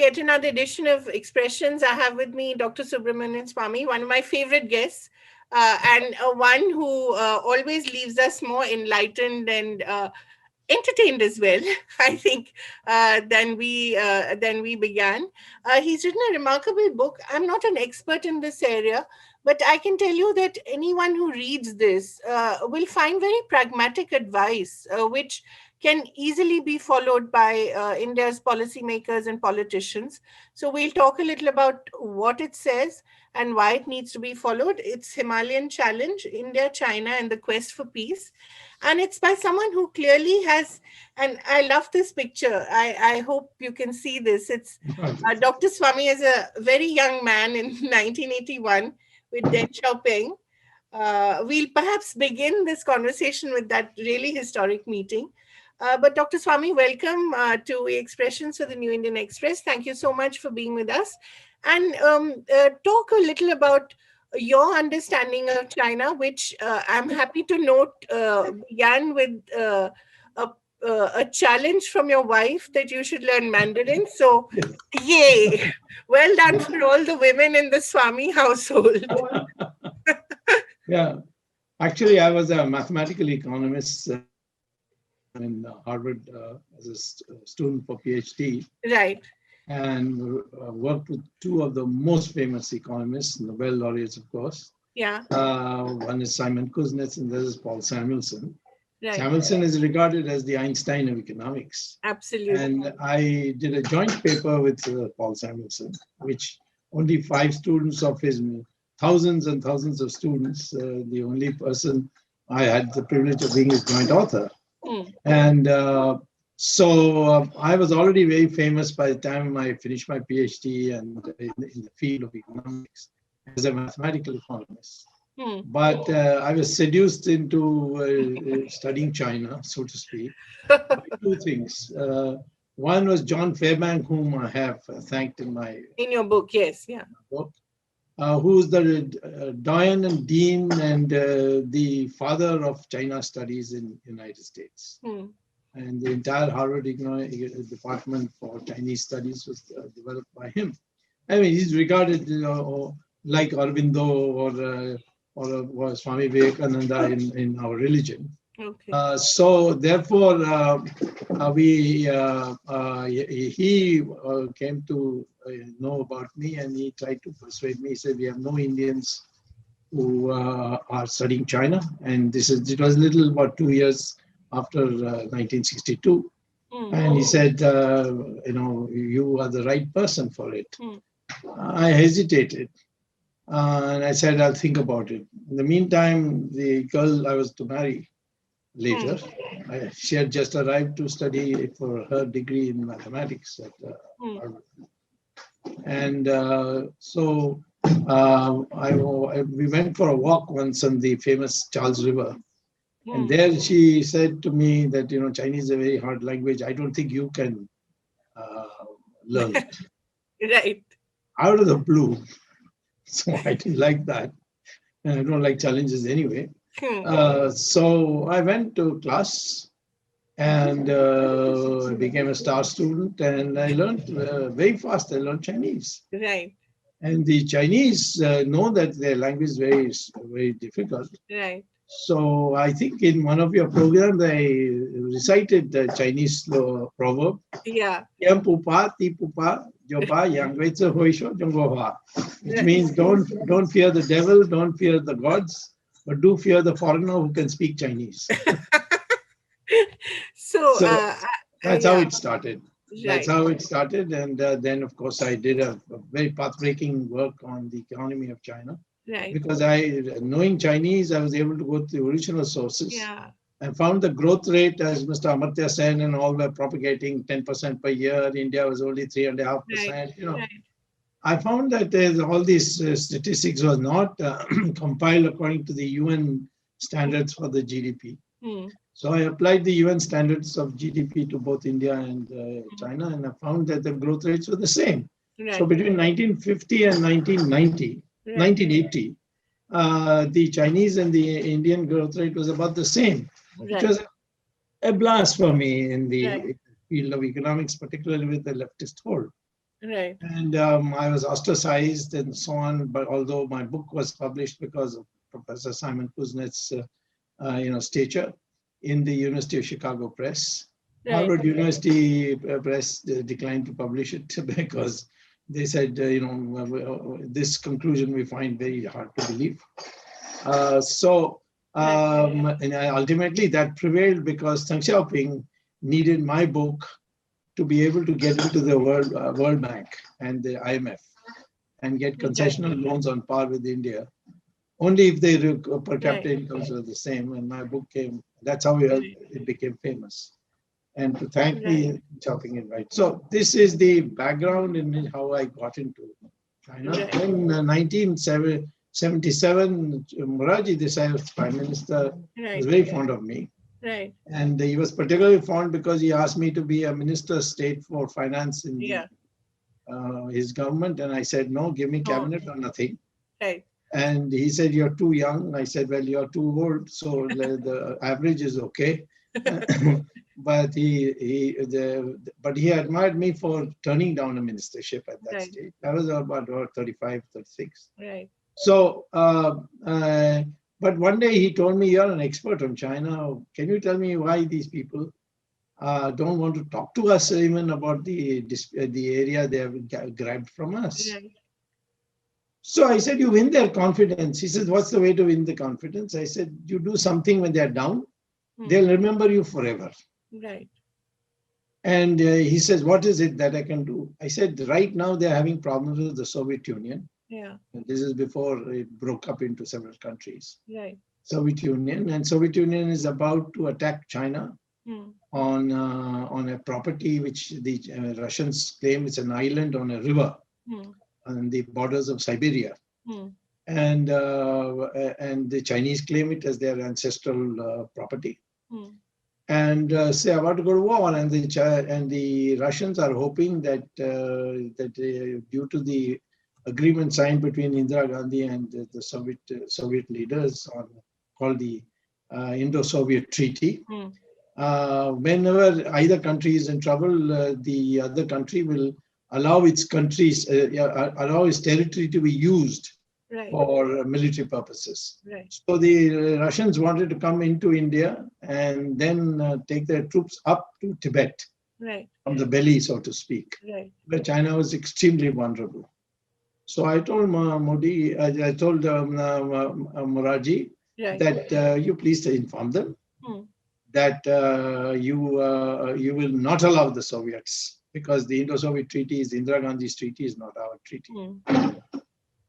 yet another edition of Expressions. I have with me Dr. Subramanian Swamy, one of my favorite guests, and one who always leaves us more enlightened and entertained as well, I think, than we began. He's written a remarkable book. I'm not an expert in this area, but I can tell you that anyone who reads this will find very pragmatic advice, which can easily be followed by India's policymakers and politicians. So we'll talk a little about what it says and why it needs to be followed. It's Himalayan Challenge, India, China, and the Quest for Peace. And it's by someone who clearly has, and I love this picture. I hope you can see this. It's Dr. Swamy as a very young man in 1981 with Deng Xiaoping. We'll perhaps begin this conversation with that really historic meeting. But Dr. Swamy, welcome to Expressions for the New Indian Express. Thank you so much for being with us. And talk a little about your understanding of China, which I'm happy to note began with a challenge from your wife that you should learn Mandarin. So, yay! Well done for all the women in the Swamy household. Yeah, actually, I was a mathematical economist in Harvard as a student for PhD. Right. And worked with two of the most famous economists, Nobel laureates, of course. Yeah. One is Simon Kuznets and the other is Paul Samuelson. Right. Samuelson is regarded as the Einstein of economics. Absolutely. And I did a joint paper with Paul Samuelson, which only 5 students of his thousands and thousands of students, the only person I had the privilege of being his joint author. And so I was already very famous by the time I finished my PhD and in the field of economics as a mathematical economist. But I was seduced into studying China, so to speak, by 2 things. One was John Fairbank, whom I have thanked in your book, yes, yeah. Book, who's the doyen and dean and the father of China studies in the United States. And the entire Harvard Department for Chinese Studies was developed by him. I mean, he's regarded like Aurobindo or Swami Vivekananda in our religion. Okay. So therefore, he came to know about me, and he tried to persuade me. He said, we have no Indians who are studying China. And it was about 2 years after 1962. And he said, you are the right person for it. I hesitated. And I said, I'll think about it. In the meantime, the girl I was to marry later, she had just arrived to study for her degree in mathematics at Harvard. And so we went for a walk once on the famous Charles River. And there she said to me that, Chinese is a very hard language. I don't think you can learn it. Right. Out of the blue. So I didn't like that. And I don't like challenges anyway. So I went to class and became a star student. And I learned very fast. I learned Chinese. Right. And the Chinese know that their language is very, very difficult. Right. So I think in one of your programs, I recited the Chinese proverb. Yeah. Yang pupa, ti pupa, jopa, yang weitze hoisho, jonggoha. Which means don't fear the devil, don't fear the gods, but do fear the foreigner who can speak Chinese. So that's how it started. Right. That's how it started. And then, of course, I did a very path-breaking work on the economy of China. Right. Because knowing Chinese, I was able to go to the original sources. Yeah. And found the growth rate, as Mr. Amartya Sen and all were propagating 10% per year. India was only 3.5%. Right. I found that all these statistics was not compiled according to the UN standards for the GDP. So I applied the UN standards of GDP to both India and China, and I found that the growth rates were the same. Right. So between 1950 and 1980, the Chinese and the Indian growth rate was about the same. Right. Which was a blast for me in the field of economics, particularly with the leftist hold. Right. And I was ostracized and so on. But although my book was published because of Professor Simon Kuznets' stature in the University of Chicago Press, Right. Harvard University Press declined to publish it because they said, this conclusion we find very hard to believe. Right. And ultimately that prevailed because Deng Xiaoping needed my book to be able to get into the World Bank and the IMF and get Right. concessional loans on par with India, only if their per Right. capita incomes were the same. And my book came, that's how Right. it became famous. And to thank Right. me, chopping it right. So this is the background in how I got into China. Right. In 1977, Morarji Desai was prime minister, was Right. very fond of me. Right. And he was particularly fond because he asked me to be a minister of state for finance in Yeah. his government. And I said, no, give me Oh. cabinet or nothing. Right. And he said, you're too young. I said, well, you're too old. So the average is okay. But he admired me for turning down a ministership at that Right. stage. I was about 35, 36. Right. So, but one day he told me, you're an expert on China. Can you tell me why these people don't want to talk to us even about the area they have grabbed from us? Right. So I said, you win their confidence. He said, what's the way to win the confidence? I said, you do something when they're down, they'll remember you forever. Right. And he says, what is it that I can do? I said, right now they're having problems with the Soviet Union. Yeah. And this is before it broke up into several countries. Right. Soviet Union, and Soviet Union is about to attack China on a property which the Russians claim is an island on a river on the borders of Siberia. And the Chinese claim it as their ancestral property. And say about to go to war, and the Russians are hoping that due to the agreement signed between Indira Gandhi and the Soviet leaders called the Indo-Soviet Treaty. Whenever either country is in trouble, the other country will allow its territory to be used for military purposes. Right. So the Russians wanted to come into India and then take their troops up to Tibet, from the belly, so to speak, where China was extremely vulnerable. So I told Modi, I told Morarji that you please inform them that you will not allow the Soviets, because the Indo-Soviet Treaty is Indira Gandhi's treaty, is not our treaty.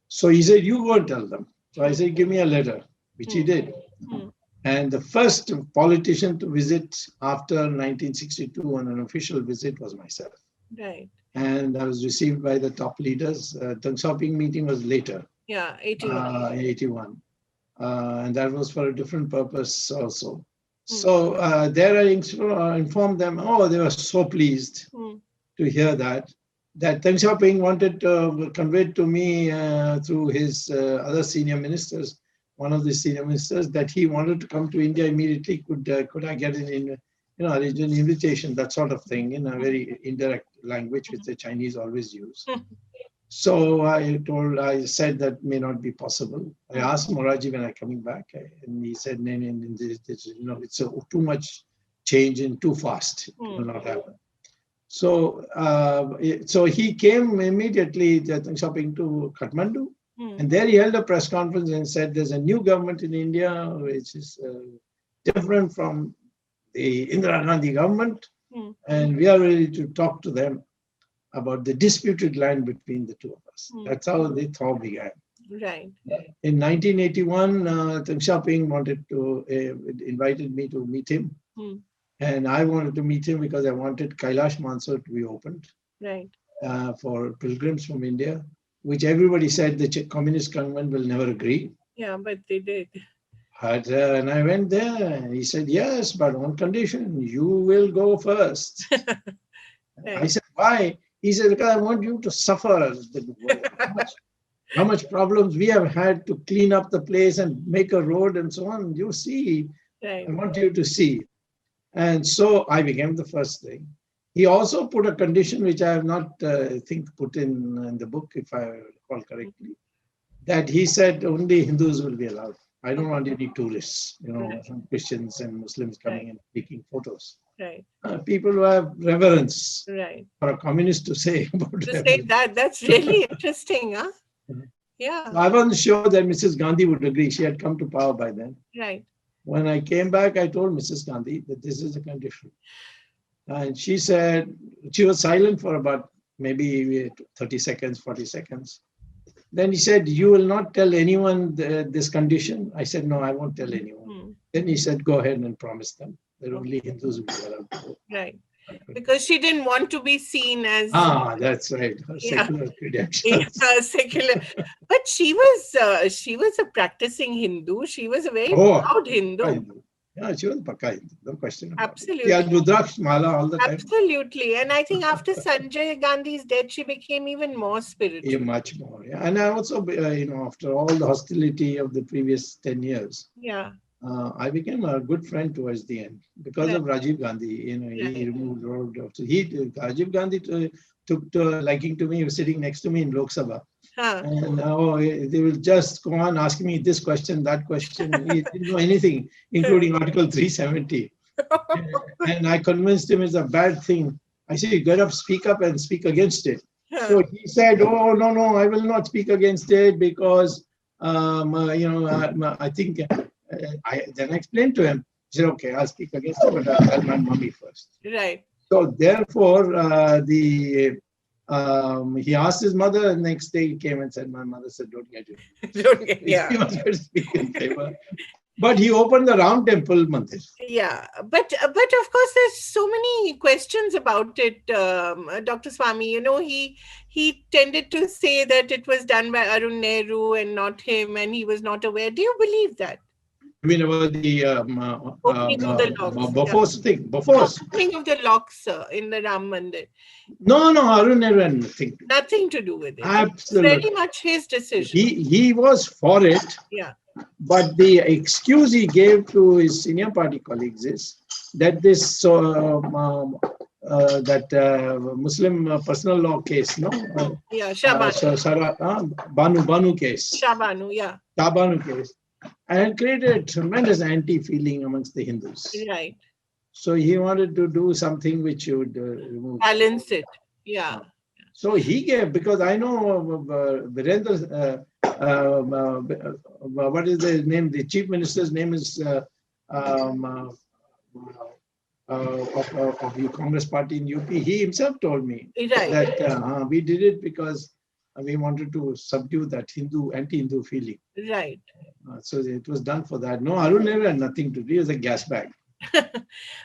So he said, you go and tell them. So I said, give me a letter, which he did. And the first politician to visit after 1962 on an official visit was myself. Right. And I was received by the top leaders. Deng Xiaoping meeting was later. Yeah, 81. 81. And that was for a different purpose also. So there I informed them, they were so pleased to hear that Deng Xiaoping wanted to convey to me through his other senior ministers, one of the senior ministers, that he wanted to come to India immediately. Could I get an invitation, that sort of thing, in a very indirect language, which the Chinese always use. So I said that may not be possible. I asked Morarji when I'm coming back, and he said, no, it's too much change and too fast. It will not happen. So he came immediately, Deng Xiaoping, to Kathmandu, and there he held a press conference and said, there's a new government in India which is different from the Indira Gandhi government, and we are ready to talk to them about the disputed land between the two of us. That's how the thaw began. Right. In 1981, Deng Xiaoping invited me to meet him. And I wanted to meet him because I wanted Kailash Mansarovar to be opened for pilgrims from India, which everybody said the Communist government will never agree. Yeah, but they did. But, and I went there, and he said, yes, but on condition, you will go first. I said, why? He said, because I want you to suffer. How much problems we have had to clean up the place and make a road and so on. You see, I want you to see. And so I became the first thing. He also put a condition which I have not, think, put in the book, if I recall correctly, that he said only Hindus will be allowed. I don't want any tourists, Right. some Christians and Muslims coming Right. and taking photos. Right. People who have reverence Right. for a communist to say about To say reverence. that, that's really interesting, huh? So Yeah. I wasn't sure that Mrs. Gandhi would agree. She had come to power by then. Right. When I came back, I told Mrs. Gandhi that this is a condition. And she said, she was silent for about maybe 30 seconds, 40 seconds. Then he said, you will not tell anyone this condition? I said, no, I won't tell anyone. Hmm. Then he said, go ahead and promise them that Okay. only Hindus will be allowed to go. Right. Because she didn't want to be seen as That's right. Her yeah, secular credentials. secular. But she was a practicing Hindu. She was a very Oh, proud Pakka Hindu. Hindu. Yeah, she was Pakka Hindu. No question about it. Absolutely. She had Rudraksh Mala all the time. Absolutely. And I think after Sanjay Gandhi's death, she became even more Yeah, spiritual. much more. Yeah. And I also, after all the hostility of the previous 10 years, Yeah. I became a good friend towards the end because Right. of Rajiv Gandhi. He Right. removed road. Rajiv Gandhi took to liking to me. He was sitting next to me in Lok Sabha. Huh. And they will just go on asking me this question, that question. He didn't know anything, including Article 370. And I convinced him it's a bad thing. I said, get up and speak against it. So he said, oh, no, I will not speak against it because, I think, then I explained to him. He said, okay, I'll speak against it, but I'll tell my mommy first. Right. So therefore, he asked his mother, and next day he came and said, my mother said, don't get it. Yeah. He was going to speak in favor. But he opened the Ram Temple Mandir. Yeah, but of course, there's so many questions about it, Dr. Swamy. He tended to say that it was done by Arun Nehru and not him, and he was not aware. Do you believe that? I mean, about the Opening of the locks. Bofors thing, Bofors. Opening of the locks in the Ram Mandir. No, Arun Nehru had nothing. Nothing to do with it. Absolutely. It's very much his decision. He was for it. Yeah. But the excuse he gave to his senior party colleagues is that this Muslim personal law case, no? Yeah, Banu case. Shabanu, yeah. Shabanu case. And created tremendous anti-feeling amongst the Hindus. Right. So he wanted to do something which would remove. Balance it. Yeah. So he gave, because I know Virendra, what is his name? The chief minister's name is of the Congress party in UP. He himself told me that we did it because we wanted to subdue that anti-Hindu feeling. Right. So it was done for that. No, Arun Nehru had nothing to do. He was a gas bag.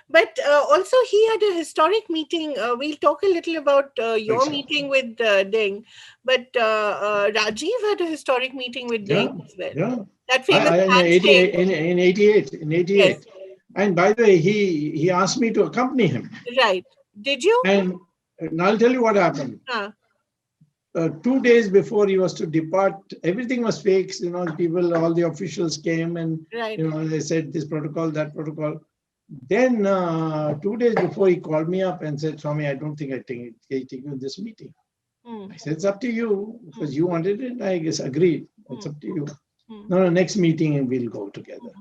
But also he had a historic meeting. We'll talk a little about your meeting with Deng. But Rajiv had a historic meeting with Deng as well. Yeah. That famous in 88. Yes. And by the way, he asked me to accompany him. Right. Did you? And I'll tell you what happened. 2 days before he was to depart, everything was fake. People, all the officials came and they said this protocol, that protocol. Then 2 days before, he called me up and said, Swamy, I don't think I take you in this meeting. I said, it's up to you, because you wanted it. I guess agreed. It's up to you. No, next meeting we'll go together.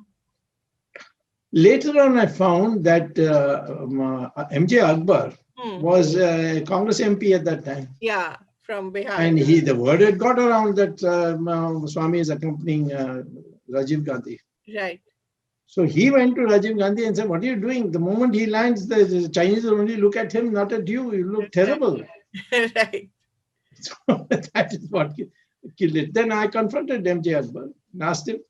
Later on, I found that MJ Akbar was a Congress MP at that time. Yeah, from Bihar. And the word had got around that Swamy is accompanying Rajiv Gandhi. Right. So he went to Rajiv Gandhi and said, what are you doing? The moment he lands, the Chinese will only look at him, not at you. You look terrible. Right. So that is what killed it. Then I confronted MJ Akbar and asked him,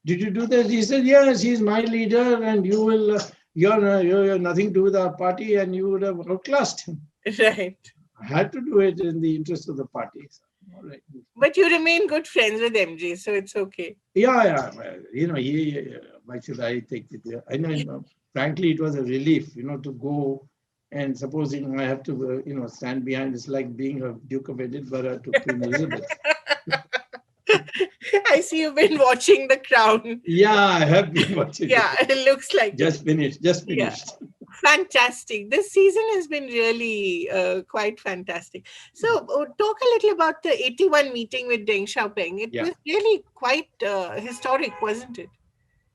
did you do this? He said, yes, he's my leader and you will, you're nothing to do with our party and you would have outclassed him. Right. I had to do it in the interest of the party. All right. But you remain good friends with MJ, so it's okay. Yeah. Why should I take it? I know, frankly, it was a relief, to go and supposing I have to, stand behind. It's like being a Duke of Edinburgh to Queen Elizabeth. I see you've been watching The Crown. Yeah, I have been watching. Yeah, it looks like just finished. Yeah. Fantastic. This season has been really quite fantastic. So, talk a little about the 81 meeting with Deng Xiaoping. It Yeah. was really quite historic, wasn't it?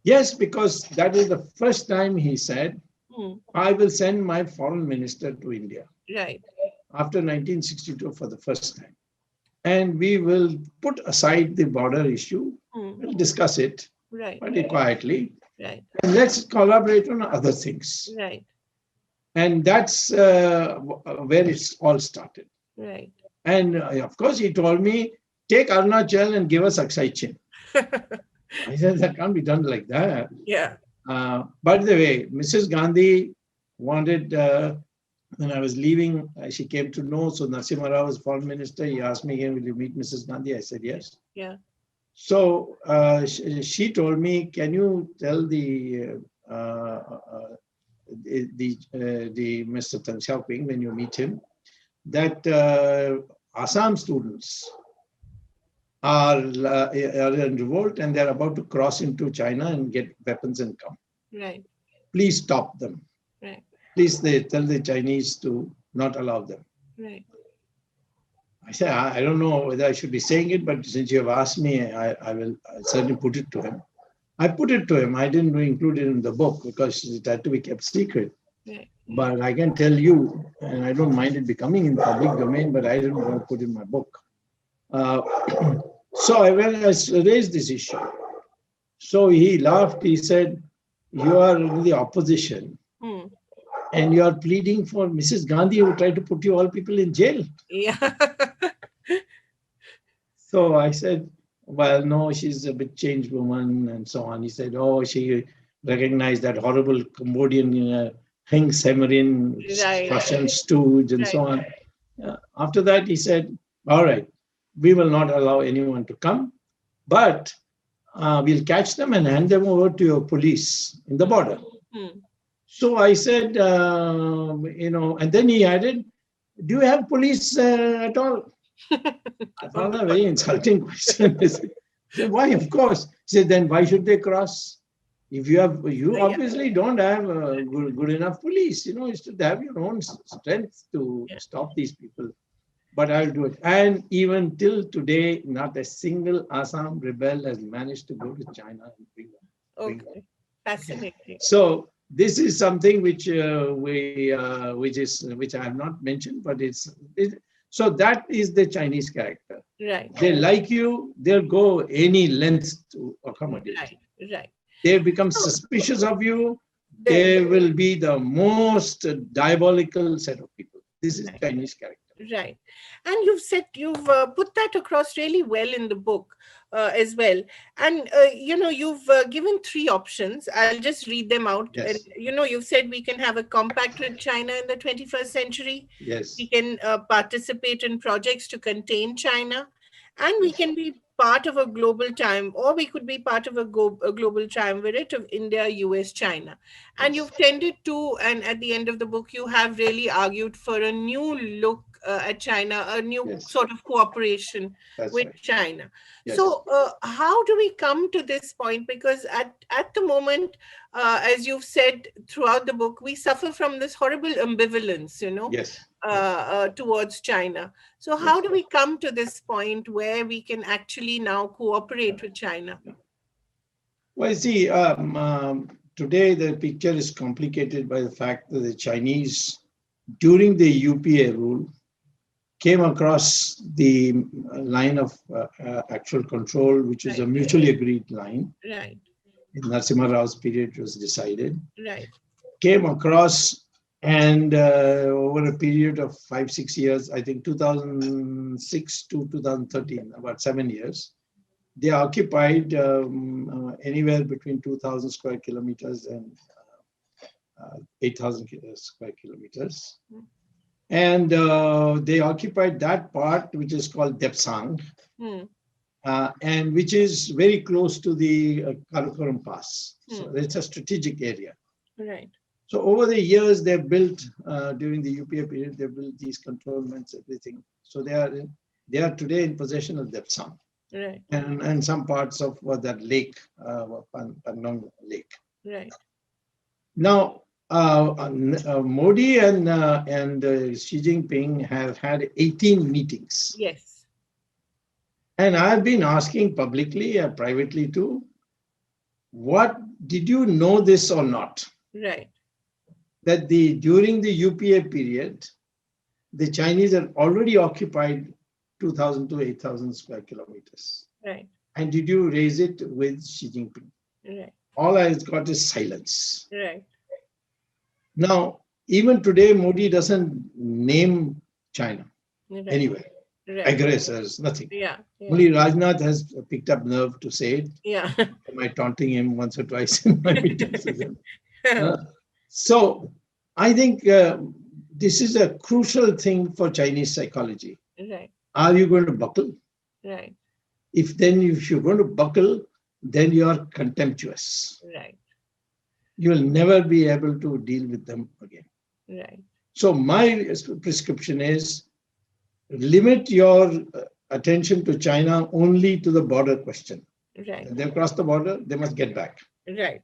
Yes, because that is the first time he said, Hmm. I will send my foreign minister to India Right. after 1962 for the first time. And we will put aside the border issue. Hmm. We'll discuss it Right. very quietly. Right. And let's collaborate on other things. Right. And that's where it's all started. Right. And of course, he told me, take Arunachal and give us Aksai Chin. I said, that can't be done like that. Yeah. By the way, Mrs. Gandhi wanted, when I was leaving, she came to know. So Narasimha Rao was foreign minister. He asked me again, will you meet Mrs. Gandhi? I said, yes. Yeah. So she told me, can you tell the Mr. Tan Xiaoping when you meet him that Assam students are in revolt and they're about to cross into China and get weapons and come. Right. Please stop them. Right. Please tell the Chinese to not allow them. Right. I said, I don't know whether I should be saying it, but since you have asked me, I'll certainly put it to him. I put it to him. I didn't include it in the book because it had to be kept secret. Right. But I can tell you, and I don't mind it becoming in public domain, but I didn't want to put in my book. So I raised this issue. So he laughed. He said, you are in the opposition Hmm. and you are pleading for Mrs. Gandhi who tried to put you all people in jail. Yeah. So I said, well, no, she's a bit changed woman and so on. He said, oh, she recognized that horrible Cambodian Heng Semerin, Right. Russian stooge and so Right. on. After that, he said, all right, we will not allow anyone to come, but we'll catch them and hand them over to your police in the border. Hmm. So I said, and then he added, do you have police at all? I found that a very insulting question. I said, why? Of course. He said, then why should they cross? If you obviously don't have good enough police. You should have your own strength to stop these people. But I'll do it. And even till today, not a single Assam rebel has managed to go to China and bring them. Okay. Fascinating. So this is something which which I have not mentioned, but so that is the Chinese character. Right. They like you, they'll go any length to accommodate. Right. Right. They become suspicious of you. They will be the most diabolical set of people. This is Chinese character. Right. And you've put that across really well in the book as well. And, you've given three options. I'll just read them out. Yes. And, you've said we can have a compact with China in the 21st century. Yes. We can participate in projects to contain China. And we can be part of a global time, or we could be part of a global triumvirate of India, US, China. And you've tended to, and at the end of the book, you have really argued for a new look at China, a new sort of cooperation with China. Yes. So how do we come to this point? Because at the moment, as you've said throughout the book, we suffer from this horrible ambivalence, Yes. Towards China. So how do we come to this point where we can actually now cooperate with China? Well, see, today the picture is complicated by the fact that the Chinese, during the UPA rule, came across the line of actual control, which is a mutually agreed line. Right. In Narasimha Rao's period, it was decided. Right. Came across, and over a period of 5-6 years, I think 2006 to 2013, about 7 years, they occupied anywhere between 2,000 square kilometers and 8,000 square kilometers. And they occupied that part, which is called Depsang, and which is very close to the Karakoram Pass. So it's a strategic area. Right. So over the years, they built, during the UPA period, they built these controlments, everything. So they are today in possession of Depsang. Right. And some parts of that lake, Pannong Lake. Right. Now, Modi and Xi Jinping have had 18 meetings. Yes. And I've been asking publicly and privately too, what did you know this or not? Right. That during the UPA period, the Chinese had already occupied 2,000 to 8,000 square kilometers. Right. And did you raise it with Xi Jinping? Right. All I've got is silence. Right. Now, even today, Modi doesn't name China Right. anywhere. Right. Aggressors, nothing. Yeah. Yeah. Only Rajnath has picked up nerve to say it. Yeah. Am I taunting him once or twice in my meetings with him? So I think this is a crucial thing for Chinese psychology. Right. Are you going to buckle? Right. If you're going to buckle, then you are contemptuous. Right. You will never be able to deal with them again. Right. So my prescription is limit your attention to China only to the border question. Right. They've crossed the border, they must get back. Right.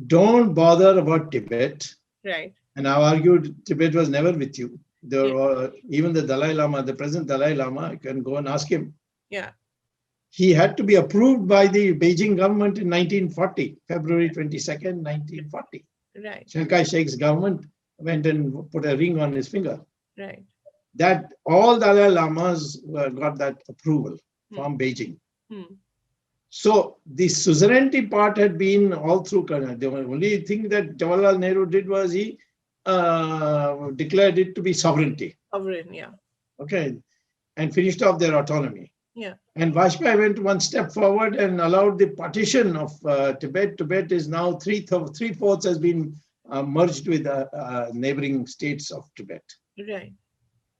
Don't bother about Tibet. Right. And I've argued Tibet was never with you. There were, even the Dalai Lama, the present Dalai Lama, you can go and ask him. Yeah. He had to be approved by the Beijing government in 1940, February 22nd, 1940. Right. Chiang Kai-shek's government went and put a ring on his finger. Right. That all Dalai Lamas got that approval from Beijing. So the suzerainty part had been all through Karnataka. The only thing that Jawaharlal Nehru did was he declared it to be sovereignty. Sovereign, yeah. Okay, and finished off their autonomy. Yeah. And Vajpayee went one step forward and allowed the partition of Tibet. Tibet is now three-fourths has been merged with neighboring states of Tibet. Right.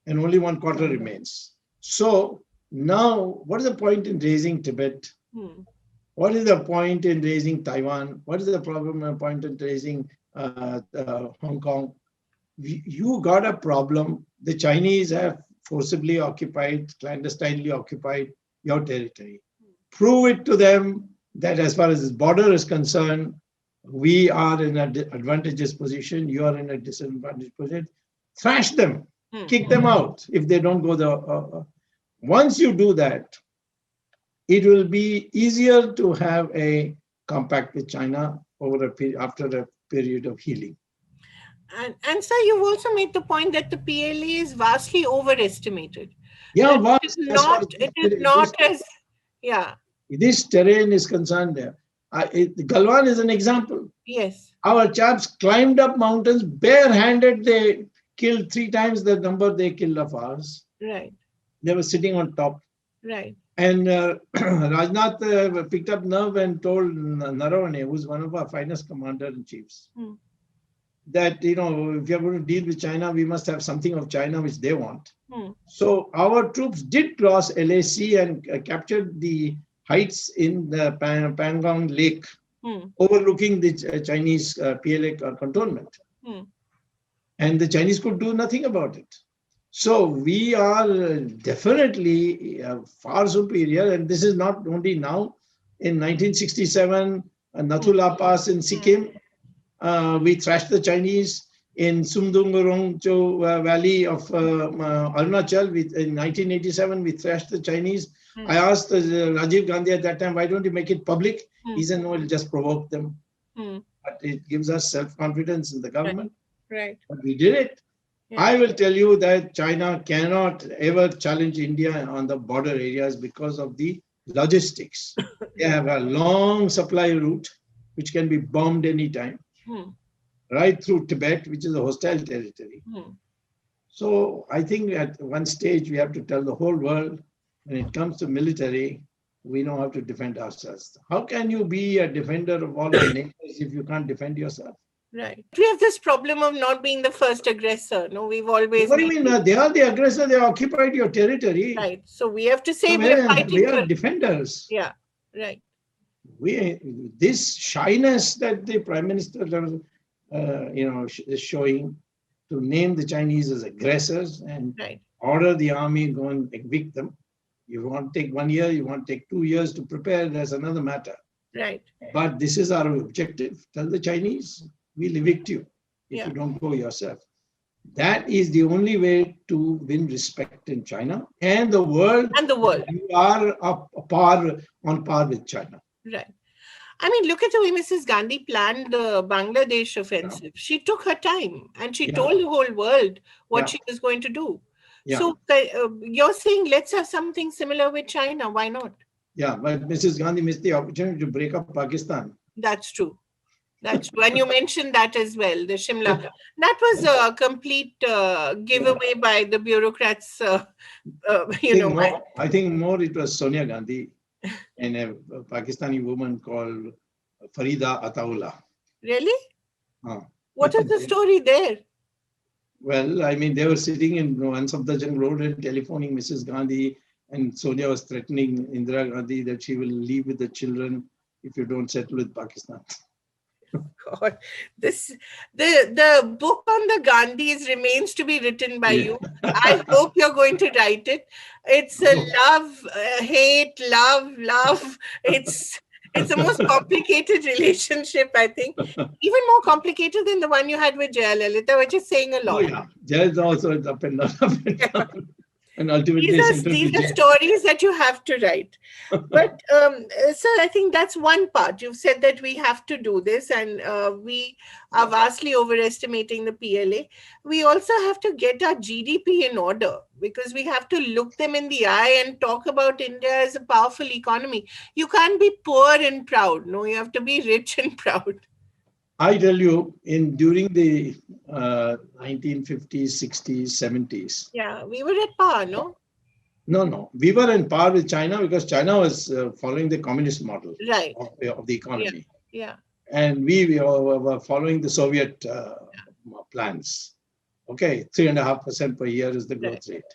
And only 1/4 remains. So now, what is the point in raising Tibet? What is the point in raising Taiwan? What is the point in raising Hong Kong? You got a problem. The Chinese have forcibly occupied, clandestinely occupied your territory. Prove it to them that as far as this border is concerned, we are in an advantageous position, you are in a disadvantaged position. Thrash them, kick them out if they don't go the. Once you do that, it will be easier to have a compact with China after a period of healing. And sir, you've also made the point that the PLA is vastly overestimated. Yeah, it is not as, yeah. This terrain is concerned there. Galwan is an example. Yes. Our chaps climbed up mountains barehanded. They killed 3 times the number they killed of ours. Right. They were sitting on top. Right. And Rajnath picked up nerve and told Naravane, who's one of our finest commander-in-chiefs, that, if you're going to deal with China, we must have something of China which they want. So our troops did cross LAC and captured the heights in the Pangong Lake, overlooking the Chinese PLA cantonment. And the Chinese could do nothing about it. So we are definitely far superior, and this is not only now. In 1967, Nathula Pass in Sikkim, we thrashed the Chinese. In Sumdungurongcho Valley of Arunachal, in 1987, we thrashed the Chinese. I asked Rajiv Gandhi at that time, why don't you make it public? He said, no, it'll just provoke them. But it gives us self-confidence in the government. Right. But we did it. Yeah. I will tell you that China cannot ever challenge India on the border areas because of the logistics. They have a long supply route, which can be bombed anytime, right through Tibet, which is a hostile territory. So I think at one stage, we have to tell the whole world, when it comes to military, we know how to defend ourselves. How can you be a defender of all our neighbors if you can't defend yourself? Right. We have this problem of not being the first aggressor. No, we've always. What do you mean? They are the aggressor. They occupied your territory. Right. So we have to say so we are defenders. Yeah. Right. This shyness that the Prime Minister, is showing to name the Chinese as aggressors and order the army go and evict them. You want to take 1 year, you want to take 2 years to prepare. That's another matter. Right. But this is our objective. Tell the Chinese, we'll evict you. if Yeah. you don't go yourself. That is the only way to win respect in China and the world. And the world. You are on par with China. Right. I mean, look at the way Mrs. Gandhi planned the Bangladesh Yeah. offensive. She took her time and she Yeah. told the whole world what Yeah. she was going to do. Yeah. So you're saying let's have something similar with China. Why not? Yeah. But Mrs. Gandhi missed the opportunity to break up Pakistan. That's true. That's true. And you mentioned that as well, the Shimla. That was a complete giveaway by the bureaucrats, I think more it was Sonia Gandhi and a Pakistani woman called Farida Ataullah. Really? Uh, What is the story there? Well, I mean, they were sitting in one Safdarjung Road and telephoning Mrs. Gandhi, and Sonia was threatening Indira Gandhi that she will leave with the children if you don't settle with Pakistan. God, the book on the Gandhis remains to be written by you. I hope you're going to write it. It's a love, hate, love. It's the most complicated relationship, I think. Even more complicated than the one you had with Jayalalitha, which is saying a lot. Oh yeah, Jay is also up and down, up and down. And ultimately, These are stories that you have to write. But sir, I think that's one part. You've said that we have to do this, and we are vastly overestimating the PLA. We also have to get our GDP in order, because we have to look them in the eye and talk about India as a powerful economy. You can't be poor and proud. No, you have to be rich and proud. I tell you, during the 1950s, 60s, 70s. Yeah, we were at par, no? No. We were in par with China because China was following the communist model Right. of the economy. Yeah. And we were following the Soviet plans. Okay, 3.5% per year is the growth rate.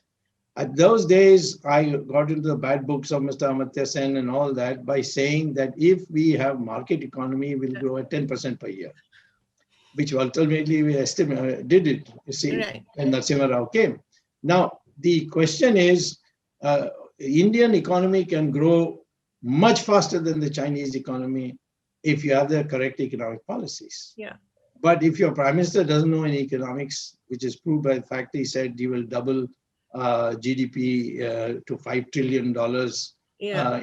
At those days, I got into the bad books of Mr. Amartya Sen and all that by saying that if we have market economy, we'll grow at 10% per year, which ultimately we did it, you see, Right. when Narasimha Rao came. Now, the question is, Indian economy can grow much faster than the Chinese economy if you have the correct economic policies. Yeah. But if your prime minister doesn't know any economics, which is proved by the fact he said he will double GDP to $5 trillion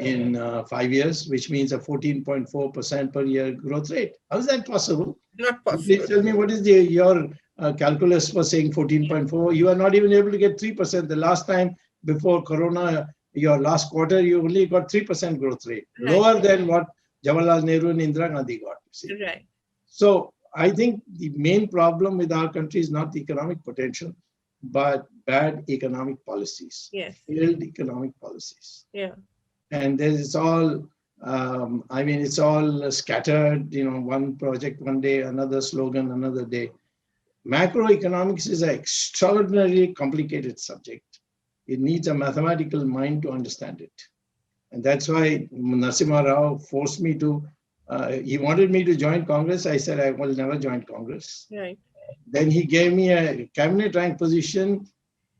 in 5 years, which means a 14.4% per year growth rate. How is that possible? Not possible. Please tell me what is your calculus for saying 14.4? You are not even able to get 3%. The last time before Corona, your last quarter, you only got 3% growth rate, lower than what Jawaharlal Nehru and Indira Gandhi got. See? Right. So I think the main problem with our country is not the economic potential, but bad economic policies. Yes. Failed economic policies. Yeah. And it's all, it's all scattered, one project one day, another slogan another day. Macroeconomics is an extraordinarily complicated subject. It needs a mathematical mind to understand it. And that's why Narasimha Rao forced me to, he wanted me to join Congress. I said, I will never join Congress. Right. Then he gave me a cabinet rank position,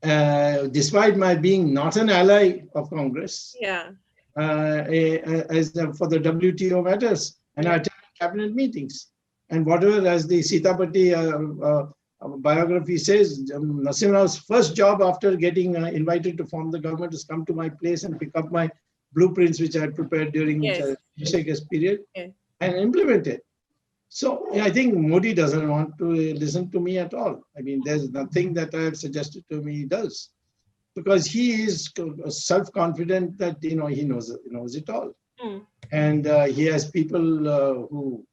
despite my being not an ally of Congress. Yeah. For the WTO matters, and I attended cabinet meetings. And whatever, as the Sitapati biography says, Narasimha Rao's first job after getting invited to form the government is come to my place and pick up my blueprints, which I had prepared during Shekh's period, and implement it. So I think Modi doesn't want to listen to me at all. I mean, there's nothing that I have suggested to him he does, because he is self-confident that he knows it all, and he has people who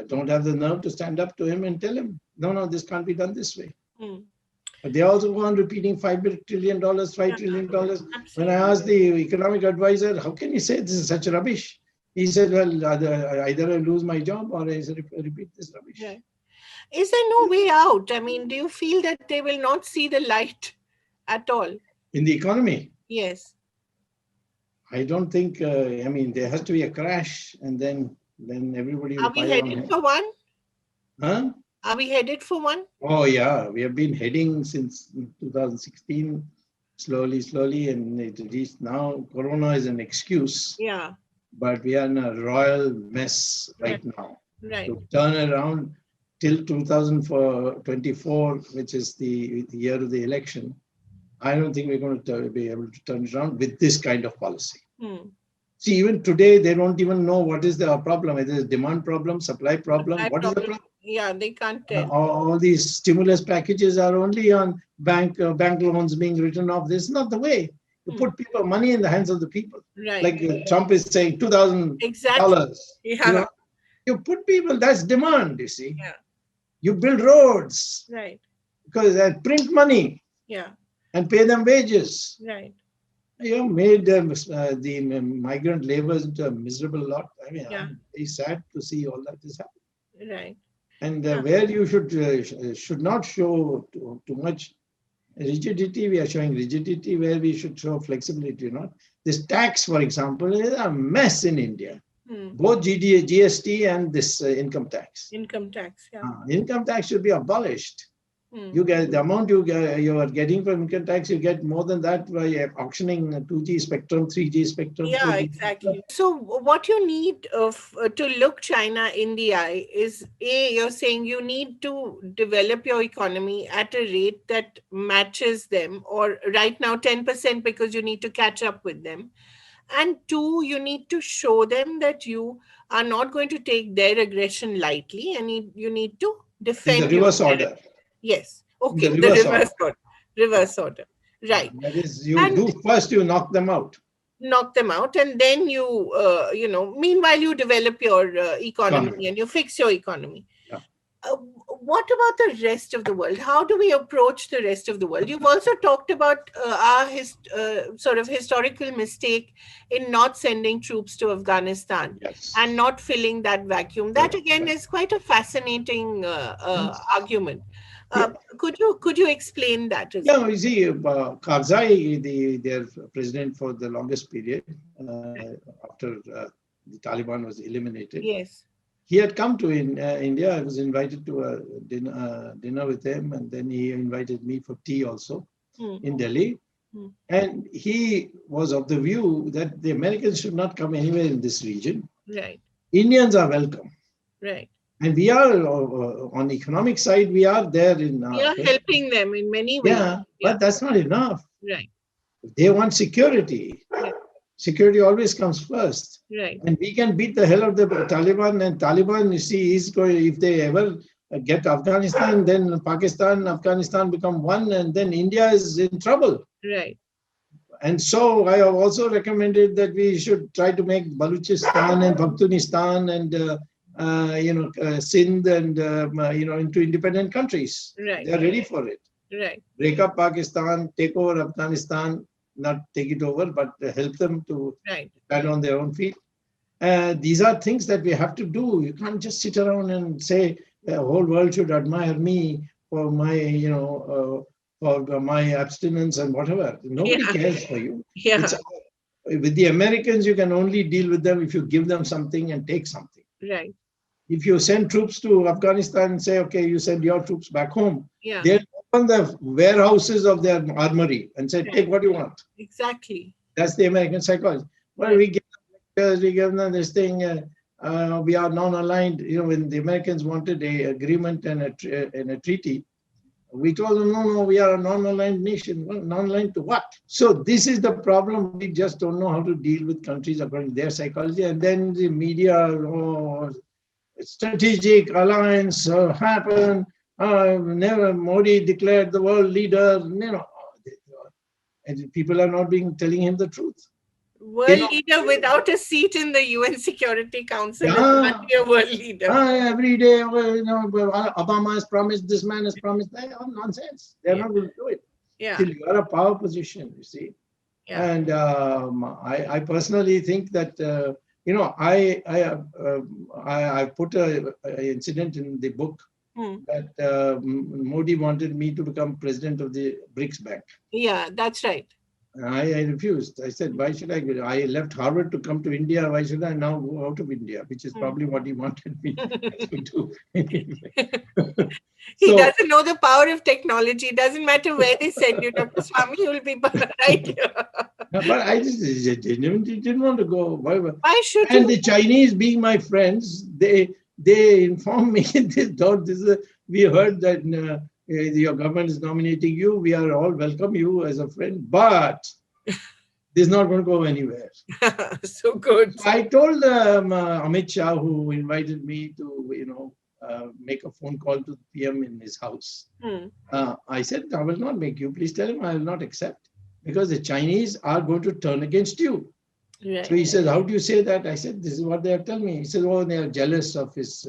don't have the nerve to stand up to him and tell him, no, this can't be done this way. But they also go on repeating $5 trillion, $5 trillion. When I asked the economic advisor, how can you say this is such rubbish? He said, well, either I lose my job or I repeat this rubbish. Right. Is there no way out? I mean, do you feel that they will not see the light at all? In the economy? Yes. I don't think, there has to be a crash, and then everybody will. Are we headed for one? Huh? Are we headed for one? Oh, yeah. We have been heading since 2016, slowly, and it reached now. Corona is an excuse. Yeah. But we are in a royal mess right now. Right. To turn around, till 2024, which is the year of the election, I don't think we're going to be able to turn it around with this kind of policy. Hmm. See, even today, they don't even know what is the problem. It is demand problem, supply problem. Supply What is the problem. problem? Yeah, they can't tell. All these stimulus packages are only on bank loans being written off. This is not the way. You Hmm. put people money in the hands of the people. Right. Like Trump is saying, $2,000. Exactly. Yeah. You put people. That's demand. You see, Yeah. you build roads Right. because they print money Yeah. and pay them wages. Right. You made the migrant laborers into a miserable lot. I mean, Yeah. I'm very sad to see all that is happening. Right. And Yeah. where you should not show too much rigidity, we are showing rigidity. Where we should show flexibility, This tax, for example, is a mess in India. Hmm. Both GST and this income tax. Income tax. Yeah. Income tax should be abolished. Hmm. You get the amount you are getting from income tax, you get more than that by auctioning 2G spectrum, 3G spectrum. Yeah, 4G exactly. So what you need to look China in the eye is, you're saying you need to develop your economy at a rate that matches them, or right now 10% because you need to catch up with them. And two, you need to show them that you are not going to take their aggression lightly, and you need to in the defend reverse your order. Yes. In the Okay. The reverse order. reverse order. Reverse order. Right. That is, you And do first, you knock them out. knock them out, and then meanwhile you develop your economy and you fix your economy. Yeah. What about the rest of the world? How do we approach the rest of the world? You've also talked about our sort of historical mistake in not sending troops to Afghanistan. Yes. And not filling that vacuum. That again is quite a fascinating argument. Yeah. Could you explain that as Yeah, you see, Karzai, their president for the longest period, after the Taliban was eliminated, Yes. he had come to India. I was invited to a dinner with him, and then he invited me for tea also in Delhi. And he was of the view that the Americans should not come anywhere in this region. Right. Indians are welcome. Right. And we are, on the economic side, we are there in... We are helping them in many ways. Yeah, but that's not enough. Right. They want security. Yeah. Security always comes first. Right. And we can beat the hell out of the Taliban. And Taliban, you see, is going, if they ever get Afghanistan, then Pakistan, Afghanistan become one, and then India is in trouble. Right. And so I have also recommended that we should try to make Baluchistan and Bakhtunistan and Sindh and into independent countries. Right. They are ready for it. Right. Break up Pakistan, take over Afghanistan, not take it over, but help them to stand on their own feet. These are things that we have to do. You can't just sit around and say the whole world should admire me for my, for my abstinence and whatever. Nobody cares for you. Yeah. With the Americans, you can only deal with them if you give them something and take something. Right. If you send troops to Afghanistan and say, okay, you send your troops back home, they'll open the warehouses of their armory and say, take what you want. Exactly. That's the American psychology. Well, we give them lectures, we give them this thing, we are non-aligned. When the Americans wanted an agreement and a treaty, we told them, no, we are a non-aligned nation. Well, non-aligned to what? So this is the problem. We just don't know how to deal with countries according to their psychology. And then the media, strategic alliance happened. Never Modi declared the world leader. And people are not telling him the truth. World leader without a seat in the UN Security Council is not a world leader. Every day, Obama has promised, this man has promised. They are nonsense. They're not going to do it. Till you are a power position, you see. Yeah. And I personally think that I put an incident in the book that Modi wanted me to become president of the BRICS Bank. Yeah, that's right. I refused. I said, why should I go? I left Harvard to come to India. Why should I now go out of India? Which is probably what he wanted me to do. He doesn't know the power of technology. It doesn't matter where they send you, Dr. Swamy, you will be right here. But I just didn't want to go. Why should you? And the Chinese, being my friends, they they informed me, we heard that your government is nominating you. We are all welcome you as a friend, but this is not going to go anywhere. So good. So I told Amit Shah, who invited me to, make a phone call to the PM in his house. I said, I will not make you. Please tell him I will not accept, because the Chinese are going to turn against you. Right. So he says, how do you say that? I said, this is what they have told me. He said, oh, they are jealous of his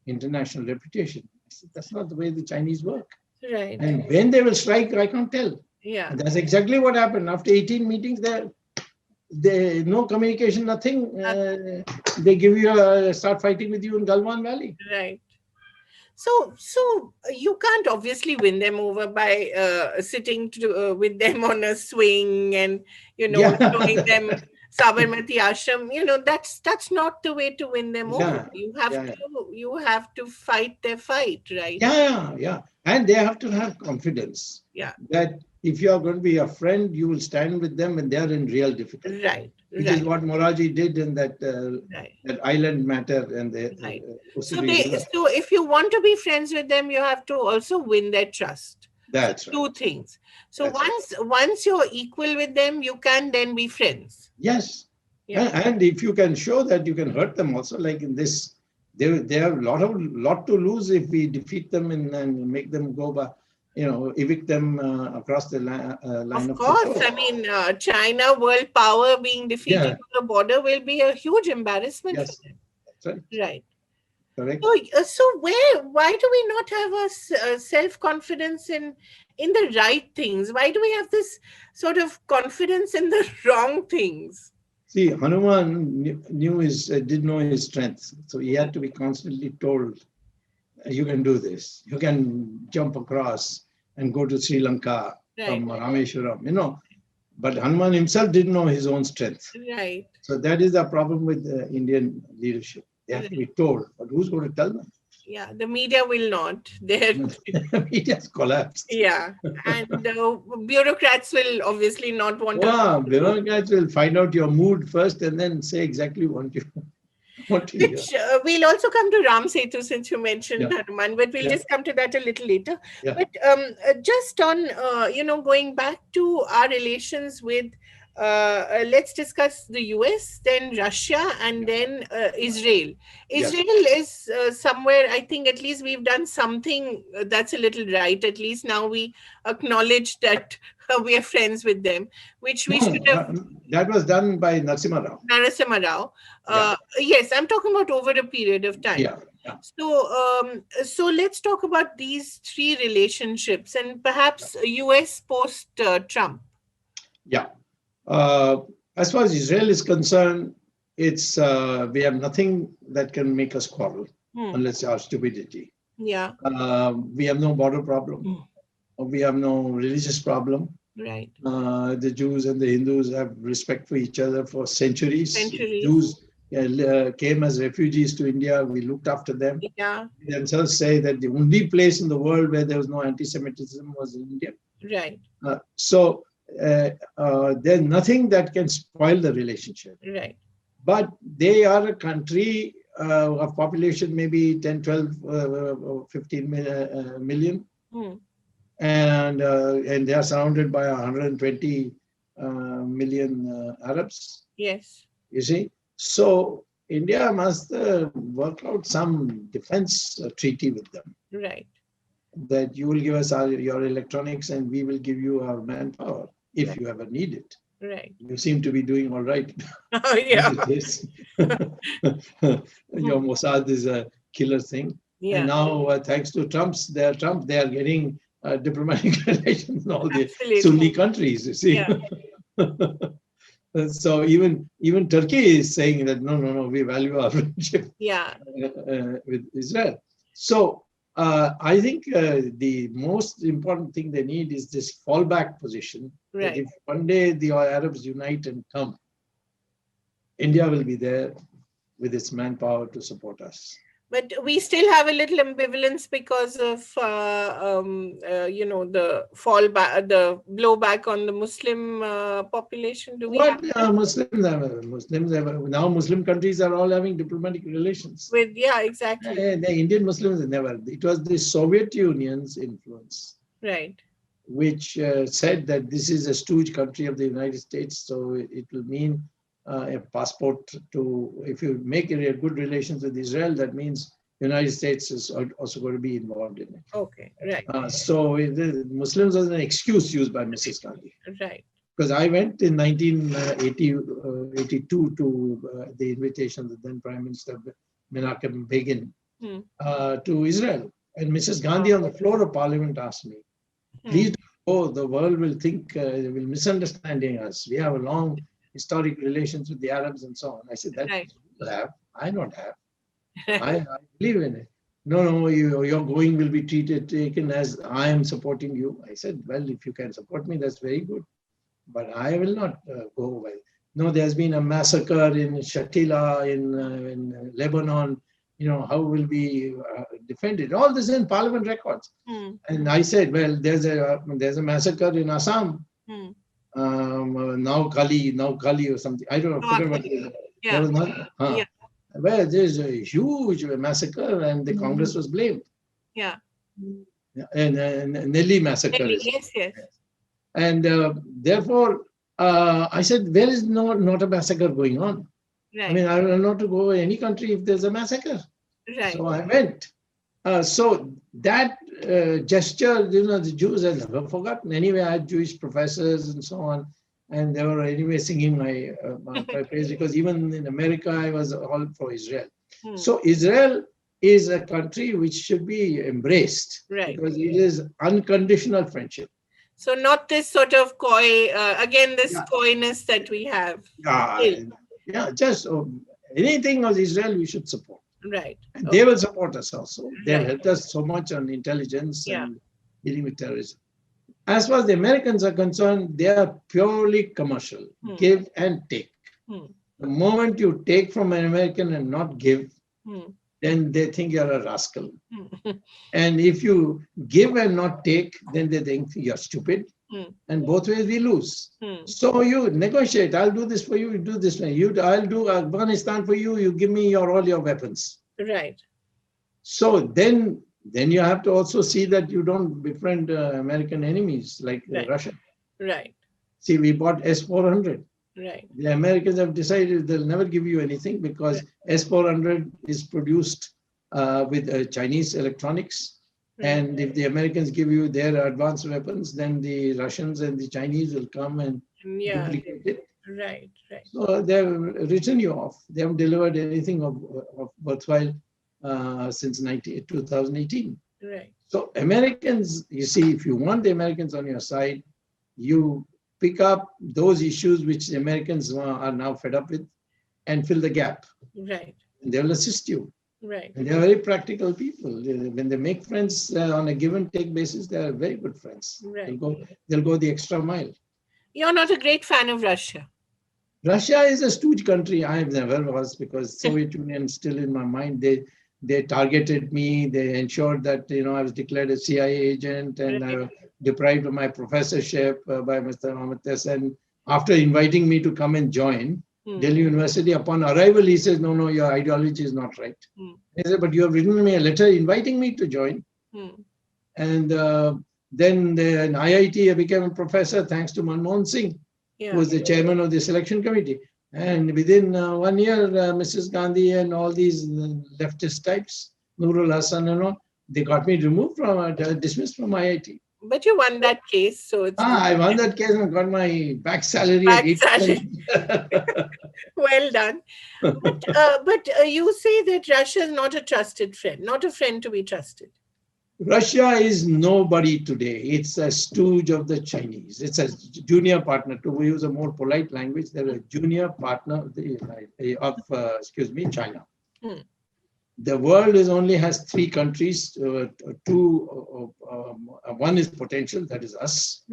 international reputation. I said, that's not the way the Chinese work. Right. And when they will strike, I can't tell. Yeah. And that's exactly what happened. After 18 meetings, there no communication, nothing. They give you start fighting with you in Galwan Valley. Right. So you can't obviously win them over by sitting with them on a swing and showing them Sabarmati Ashram. That's not the way to win them over. You have to fight their fight, right? Yeah. And they have to have confidence. Yeah. That if you are going to be a friend, you will stand with them when they are in real difficulty. Right. Which is what Moraji did in that island matter and the so if you want to be friends with them, you have to also win their trust. That's right. Two things. So once you're equal with them, you can then be friends. Yes. Yeah. And if you can show that you can hurt them also, like in this, they have a lot to lose if we defeat them and make them go by, evict them across the line of course. control. I mean, China, world power, being defeated on the border will be a huge embarrassment for them. That's right. Right. Correct. So why do we not have a self-confidence in the right things? Why do we have this sort of confidence in the wrong things? See, Hanuman did know his strength. So he had to be constantly told, you can do this. You can jump across and go to Sri Lanka from Rameshwaram, But Hanuman himself didn't know his own strength. Right. So that is the problem with the Indian leadership. They have to be told, but who's going to tell them? Yeah, the media will not. The media's collapsed. Yeah, and bureaucrats will obviously not want to. Bureaucrats will find out your mood first and then say exactly what you want to hear. We'll also come to Ram Setu since you mentioned Hanuman, but we'll just come to that a little later. Yeah. But just on, going back to our relations with let's discuss the US, then Russia, and then Israel. Israel is somewhere, I think at least we've done something that's a little right. At least now we acknowledge that we are friends with them, which we should have. That was done by Narasimha Rao. Yes, I'm talking about over a period of time. Yeah. So let's talk about these three relationships and perhaps US post Trump. Yeah. As far as Israel is concerned, it's we have nothing that can make us quarrel unless our stupidity. Yeah. We have no border problem. We have no religious problem. Right. The Jews and the Hindus have respect for each other for centuries. Jews came as refugees to India. We looked after them. Yeah. They themselves say that the only place in the world where there was no anti-Semitism was in India. Right. There's nothing that can spoil the relationship. Right. But they are a country of population maybe 10, 12, 15 million. And they are surrounded by 120 million Arabs. Yes. You see? So India must work out some defense treaty with them. Right. That you will give us your electronics and we will give you our manpower if you ever need it. Right. You seem to be doing all right. Oh, yeah. Your Mossad is a killer thing. Yeah. And now, thanks to Trump, they are getting diplomatic relations in all the Sunni countries, you see. Yeah. So even Turkey is saying that, no, we value our friendship with Israel. So I think the most important thing they need is this fallback position. Right. If one day the Arabs unite and come, India will be there with its manpower to support us. But we still have a little ambivalence because of, the fallback, the blowback on the Muslim population. Do we have What that? now Muslim countries are all having diplomatic relations. With, yeah, exactly. The Indian Muslims never. It was the Soviet Union's influence, Right. which said that this is a stooge country of the United States, so it will mean a passport to, if you make a good relations with Israel, that means United States is also going to be involved in it. Okay. Right. So the Muslims was an excuse used by Mrs. Gandhi. Right. Because I went in 1982 to the invitation of the then Prime Minister Menachem Begin to Israel. And Mrs. Gandhi on the floor of Parliament asked me, please don't go, the world will think, will misunderstanding us. We have a long historic relations with the Arabs and so on. I said, that Right. you have, I don't have. I believe in it. No, your going will be taken as I am supporting you. I said, well, if you can support me, that's very good. But I will not go away. No, there's been a massacre in Shatila, in Lebanon. How will we defend it? All this in Parliament records. And I said, well, there's a massacre in Assam. Now Kali or something. I don't know. Forget what it is. Yeah. There was not. Yeah. Well, there's a huge massacre, and the Congress was blamed. Yeah. And Nelly massacre. Yes. And therefore, I said, there is not a massacre going on. Right. I mean, I will not to go to any country if there's a massacre. Right. So I went. So that gesture, the Jews have never forgotten. Anyway, I had Jewish professors and so on, and they were anyway singing my praise, because even in America, I was all for Israel. So Israel is a country which should be embraced, right, because it is unconditional friendship. So not this sort of coy, again, this coyness that we have. Just anything of Israel we should support. Right. And they will support us also. They have helped us so much on intelligence and dealing with terrorism. As far as the Americans are concerned, they are purely commercial, give and take. The moment you take from an American and not give, then they think you're a rascal. And if you give and not take, then they think you're stupid. And both ways we lose. So you negotiate. I'll do this for you. You do this for you. I'll do Afghanistan for you. You give me all your weapons. Right. So then you have to also see that you don't befriend American enemies like Russia. Right. See, we bought S-400. Right. The Americans have decided they'll never give you anything, because S-400 is produced with Chinese electronics. And if the Americans give you their advanced weapons, then the Russians and the Chinese will come and duplicate it. Right. So they've written you off. They haven't delivered anything of worthwhile since 2018. Right. So Americans, you see, if you want the Americans on your side, you pick up those issues which the Americans are now fed up with and fill the gap. Right. And they will assist you. Right. And they are very practical people. When they make friends on a give and take basis, they are very good friends. Right. They'll go the extra mile. You're not a great fan of Russia. Russia is a stooge country. I never was, because Soviet Union is still in my mind. They targeted me. They ensured that I was declared a CIA agent, and I was deprived of my professorship by Mr. Amates. And after inviting me to come and join Delhi University, upon arrival, he says, no, your ideology is not right. He said, but you have written me a letter inviting me to join. And then in IIT, I became a professor thanks to Manmohan Singh, who was the chairman of the selection committee. And within 1 year, Mrs. Gandhi and all these leftist types, Nurul Hassan and all, they got me removed dismissed from IIT. But you won that case, so it's... I won that case and got my back salary. Well done. But you say that Russia is not a trusted friend, not a friend to be trusted. Russia is nobody today. It's a stooge of the Chinese. It's a junior partner. To use a more polite language, they're a junior partner of China. The world only has 3 countries. 2, one is potential, that is us.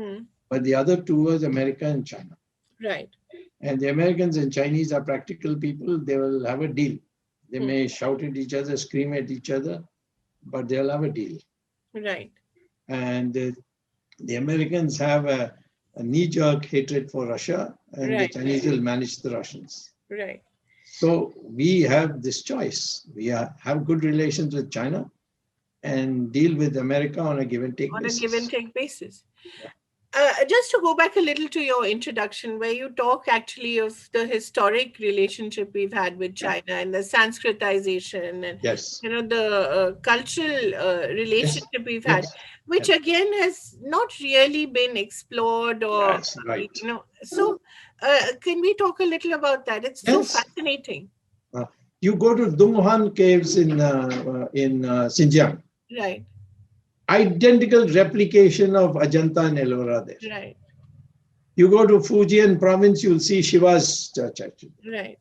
But the other 2 is America and China. Right. And the Americans and Chinese are practical people. They will have a deal. They may shout at each other, scream at each other, but they'll have a deal. Right. And the Americans have a knee-jerk hatred for Russia, and the Right. Chinese will manage the Russians. Right. So we have this choice. We have good relations with China and deal with America on a give and take On a basis. give and take basis. Just to go back a little to your introduction, where you talk actually of the historic relationship we've had with China and the Sanskritization and Yes. the cultural relationship we've had, Yes. which again has not really been explored or Yes, right. So can we talk a little about that? It's so Yes. fascinating. You go to Dunghan caves in Xinjiang. Right. Identical replication of Ajanta and Ellora there. Right. You go to Fujian province, you'll see Shiva's church actually. Right.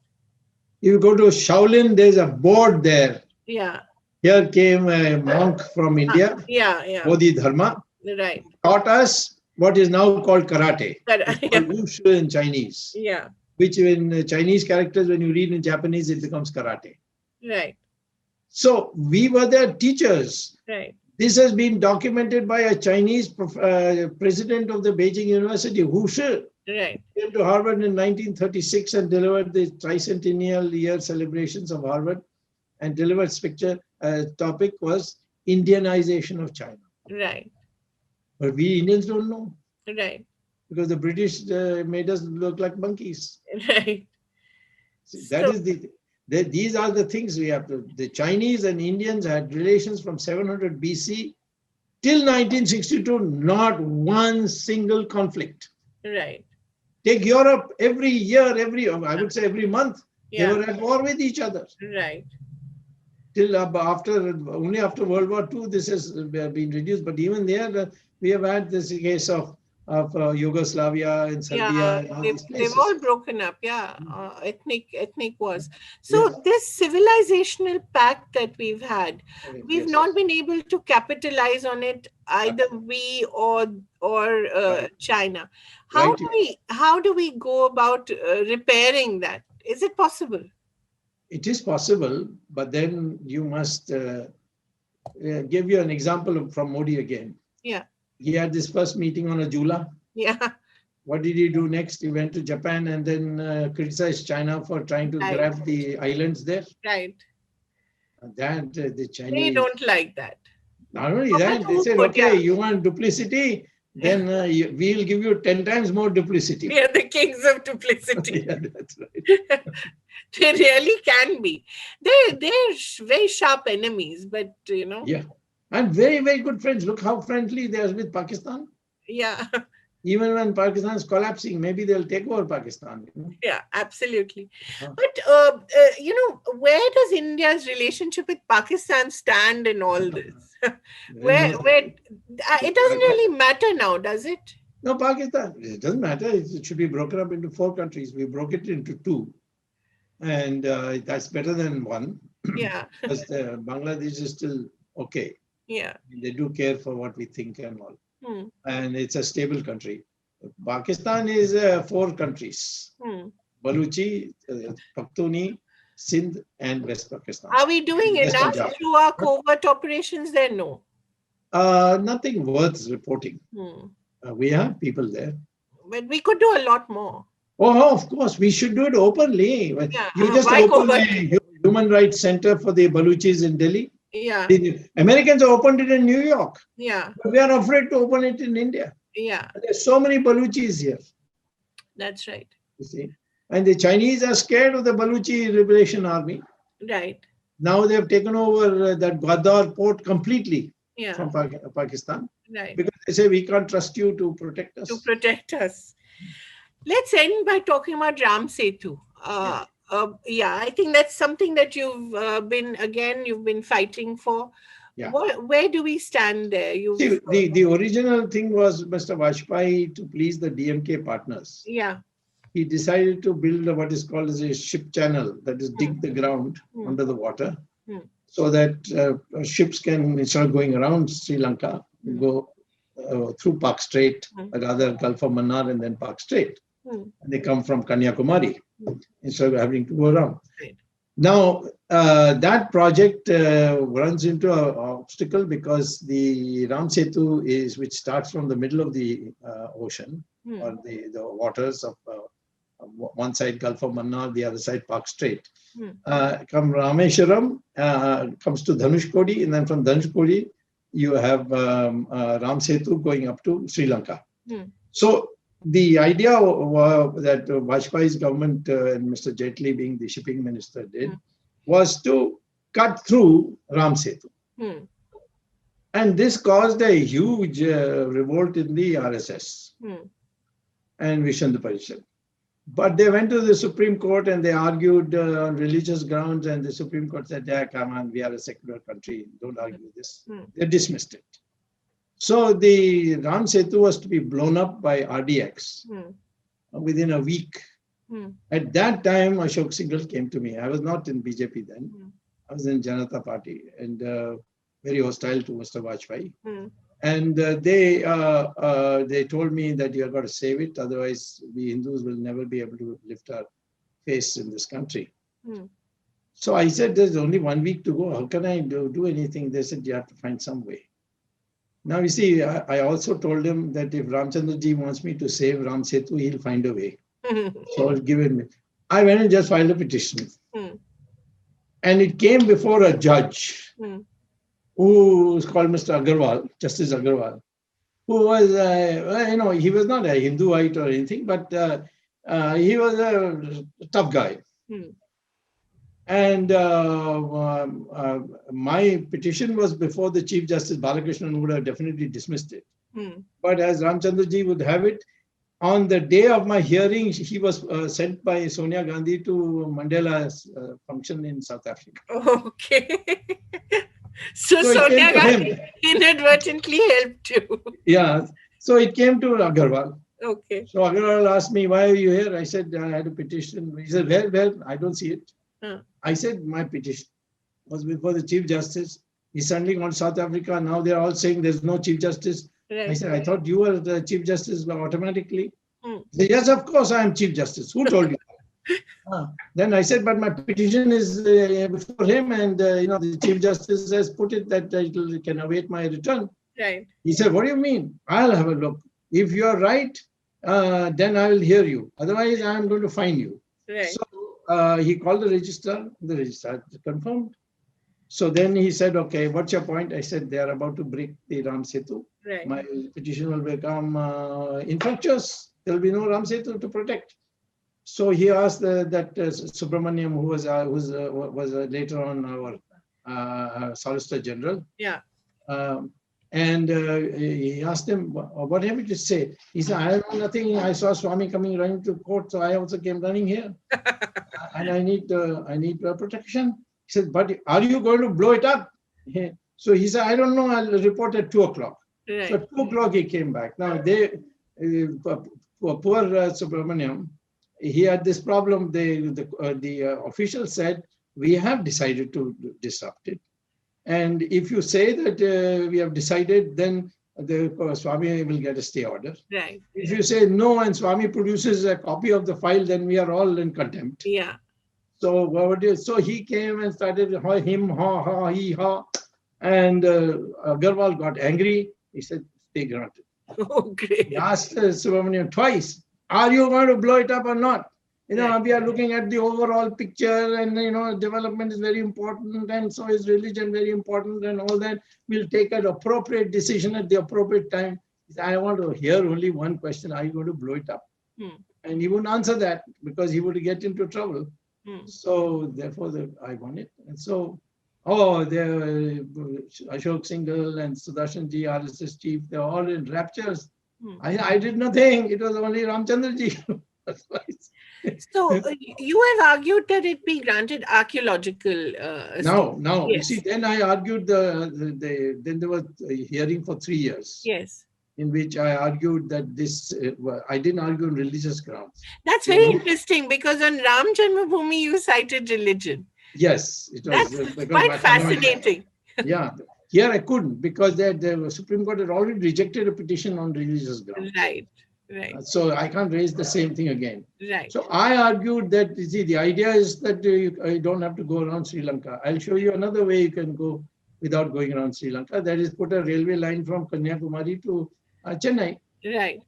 You go to Shaolin, there's a board there. Yeah. Here came a monk from India, Yeah. Bodhidharma, Right. taught us what is now called karate. It's Yeah. called wushu in Chinese. Yeah. Which in Chinese characters, when you read in Japanese, it becomes karate. Right. So we were their teachers. Right. This has been documented by a Chinese president of the Beijing University, Hu Shi. Right. Came to Harvard in 1936 and delivered the tricentennial year celebrations of Harvard, and delivered picture topic was Indianization of China. Right. But we Indians don't know, Right. because the British made us look like monkeys. Right. See, that is these are the things we have to. The Chinese and Indians had relations from 700 BC till 1962, not one single conflict. Right. Take Europe, every year, I would say every month, Yeah. they were at war with each other. Right. Till only after World War II, this has been reduced. But even there, we have had this case of Yugoslavia and Serbia. Yeah, and all these they've places. all broken up. Yeah, ethnic wars. So this civilizational pact that we've had, we've not been able to capitalize on it, either we or China. How do we go about repairing that? Is it possible? It is possible, but then you must give you an example from Modi again. Yeah. He had this first meeting on a Jula. Yeah. What did he do next? He went to Japan and then criticized China for trying to grab the islands there. Right. That the Chinese... They don't like that. Not only that, they said, okay, you want duplicity? Then we'll give you 10 times more duplicity. We are the kings of duplicity. Yeah, that's right. They really can be. They're very sharp enemies, but Yeah. And very, very good friends. Look how friendly they are with Pakistan. Yeah. Even when Pakistan is collapsing, maybe they'll take over Pakistan. Yeah, absolutely. But, where does India's relationship with Pakistan stand in all this? Where it doesn't really matter now, does it? No, Pakistan, it doesn't matter. It should be broken up into 4 countries. We broke it into 2. And that's better than 1. Yeah. Because Bangladesh is still okay. Yeah. They do care for what we think and all. And it's a stable country. Pakistan is 4 countries. Baluchi, Pakhtuni, Sindh, and West Pakistan. Are we doing enough through our covert operations there? No. Nothing worth reporting. We have people there. But we could do a lot more. Oh, of course, we should do it openly. Yeah. You just open a human rights center for the Baluchis in Delhi. Yeah. The Americans have opened it in New York. Yeah. But we are afraid to open it in India. Yeah. There's so many Baluchis here. That's right. You see. And the Chinese are scared of the Baluchi Liberation Army. Right. Now they've taken over that Gwadar port completely from Pakistan. Right. Because they say we can't trust you to protect us. Let's end by talking about Ram Setu. I think that's something that you've been fighting for. Yeah. Where do we stand there? The original thing was Mr. Vajpayee to please the DMK partners. Yeah. He decided to build what is called as a ship channel, that is dig the ground under the water, so that ships can, instead of going around Sri Lanka, go through Park Strait, rather Gulf of Mannar and then Park Strait. And they come from Kanyakumari instead of having to go around. Right. Now, that project runs into an obstacle because the Ram Setu which starts from the middle of the ocean, or the waters of one side Gulf of Mannar, the other side Park Strait. Come Rameshwaram, comes to Dhanushkodi, and then from Dhanushkodi, you have Ram Setu going up to Sri Lanka. So the idea that Vajpayee's government and Mr. Jaitley being the shipping minister did was to cut through Ram Setu. And this caused a huge revolt in the RSS and Vishnu Parishad. But they went to the Supreme Court and they argued on religious grounds, and the Supreme Court said, yeah, come on, we are a secular country, don't argue this. They dismissed it. So the Ram Setu was to be blown up by RDX within a week. At that time, Ashok Singhal came to me. I was not in BJP then. I was in Janata Party and very hostile to Mr. Vajpayee. And they told me that you have got to save it, otherwise we Hindus will never be able to lift our face in this country. So I said, there's only 1 week to go. How can I do anything? They said, you have to find some way. Now, you see, I also told him that if Ramchandraji wants me to save Ram Setu, he'll find a way. So I'll give it. I went and just filed a petition. And it came before a judge who was called Mr. Agarwal, Justice Agarwal, who was, he was not a Hinduite or anything, but he was a tough guy. And my petition was before the Chief Justice Balakrishnan, who would have definitely dismissed it. But as Ramchandraji would have it, on the day of my hearing, he was sent by Sonia Gandhi to Mandela's function in South Africa. Okay. So Sonia Gandhi inadvertently helped you. Yeah. So it came to Agarwal. Okay. So Agarwal asked me, why are you here? I said, I had a petition. He said, well, I don't see it. I said, my petition was before the Chief Justice. He's suddenly gone to South Africa. Now they're all saying there's no Chief Justice. I said, I thought you were the Chief Justice automatically. He said, yes, of course I am Chief Justice. Who told you? Then I said, but my petition is before him, and the Chief Justice has put it that it can await my return. Right. He said, what do you mean? I'll have a look. If you're right, then I will hear you. Otherwise, I'm going to fine you. Right. So he called the registrar confirmed. So then he said, okay, what's your point? I said, they are about to break the Ram Setu. Right. My petition will become infructuous. There will be no Ram Setu to protect. So he asked that Subramanian, who was later on our Solicitor General. Yeah. And he asked him, what have you to say? He said, I know nothing. I saw Swamy coming running to court, so I also came running here. And I need protection. He said, but are you going to blow it up? So he said, I don't know. I'll report at 2 o'clock. Right. So at 2 o'clock he came back. Now, poor Subramaniam, he had this problem. The official said, we have decided to disrupt it. And if you say that we have decided, then the Swamy will get a stay order. Right. If you say no and Swamy produces a copy of the file, then we are all in contempt. Yeah. So he came and started him, ha, ha, he, ha. And Agarwal got angry. He said, stay granted. Oh, great. He asked Subramanian twice, are you going to blow it up or not? We are looking at the overall picture, and development is very important, and so is religion very important, and all that. We'll take an appropriate decision at the appropriate time. He said, I want to hear only one question: are you going to blow it up? And he wouldn't answer that because he would get into trouble. So therefore, I won it. And so, Ashok Singhal and Sudarshan-ji, RSS chief, they're all in raptures. I did nothing. It was only Ramchandraji. So you have argued that it be granted archaeological. No. Yes. You see, then I argued then there was a hearing for 3 years. Yes. In which I argued that this, I didn't argue on religious grounds. That's very interesting, because on Ram Janmabhoomi you cited religion. Yes, it was. That's quite fascinating. Yeah. Here I couldn't, because the Supreme Court had already rejected a petition on religious grounds. Right. Right. So I can't raise the same thing again. Right. So I argued that, you see, the idea is that you don't have to go around Sri Lanka. I'll show you another way you can go without going around Sri Lanka. That is, put a railway line from Kanyakumari to Chennai. Right.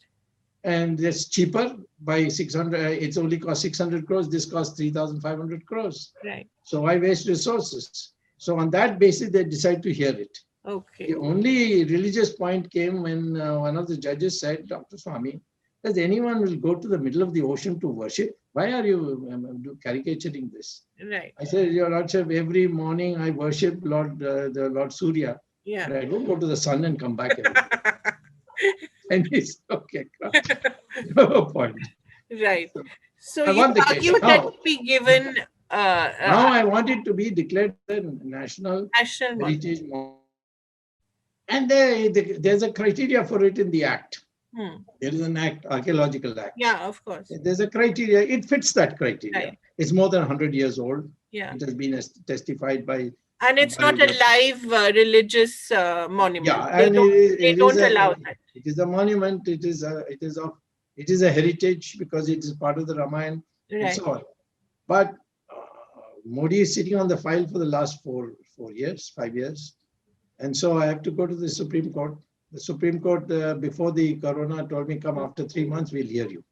And it's cheaper by 600. It's only cost 600 crores. This costs 3,500 crores. Right. So why waste resources? So on that basis, they decide to hear it. Okay. The only religious point came when one of the judges said, Dr. Swamy, does anyone will go to the middle of the ocean to worship? Why are you caricaturing this? Right. I said, Your Lordship, every morning I worship the Lord Surya. Yeah. But I don't go to the sun and come back every day. And he's okay. No point. Right. So I you want the case. argue that Now, it be given now I want it to be declared a national national monument. heritage monument. And there's a criteria for it in the act. There is an act, archaeological act. Yeah, of course. There's a criteria. It fits that criteria. Right. It's more than 100 years old. Yeah. It has been testified by. And it's not a live religious monument. Yeah, They and they don't allow that. It is a monument. It is a heritage because it is part of the Ramayana and Right. so on. But Modi is sitting on the file for the last 5 years. And so I have to go to the Supreme Court. The Supreme Court, before the corona, told me, come after 3 months, we'll hear you.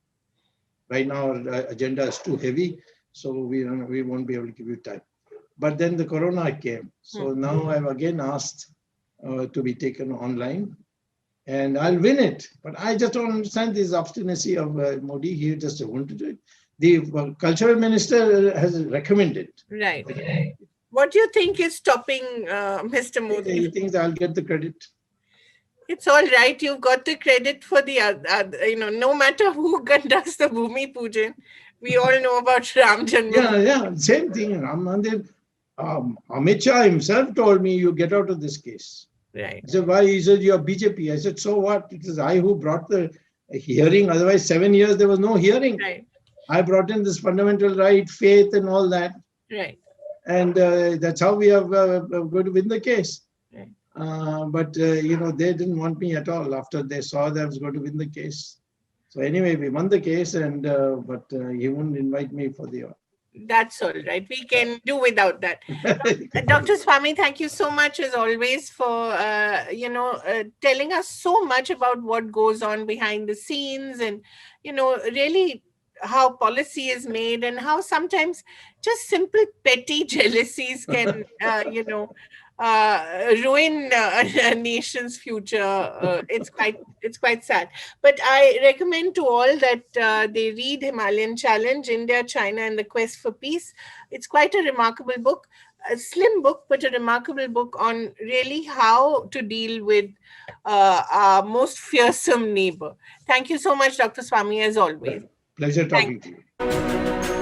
Right now, our agenda is too heavy, so we won't be able to give you time. But then the corona came. So now I've again asked to be taken online. And I'll win it. But I just don't understand this obstinacy of Modi. He just won't do it. The cultural minister has recommended. Right. What do you think is stopping Mr. Modi? He thinks I'll get the credit. It's all right. You've got the credit for the, no matter who conducts the Bhumi Pujan, we all know about Ram Janma. Yeah, same thing. Ram Mandir. Amit Shah himself told me, you get out of this case. Right. I said, why? He said, you're BJP. I said, so what? It is I who brought the hearing. Otherwise, 7 years, there was no hearing. Right. I brought in this fundamental right, faith and all that. Right. And that's how we are going to win the case. Right. But they didn't want me at all after they saw that I was going to win the case. So anyway, we won the case, and but he wouldn't invite me for the. That's all right. We can do without that. Dr. Swamy, thank you so much as always for telling us so much about what goes on behind the scenes, and really how policy is made, and how sometimes just simple petty jealousies can ruin a nation's future. It's quite sad. But I recommend to all that they read Himalayan Challenge, India, China, and the Quest for Peace. It's quite a remarkable book, a slim book, but a remarkable book on really how to deal with our most fearsome neighbor. Thank you so much, Dr. Swamy, as always. Pleasure talking to you.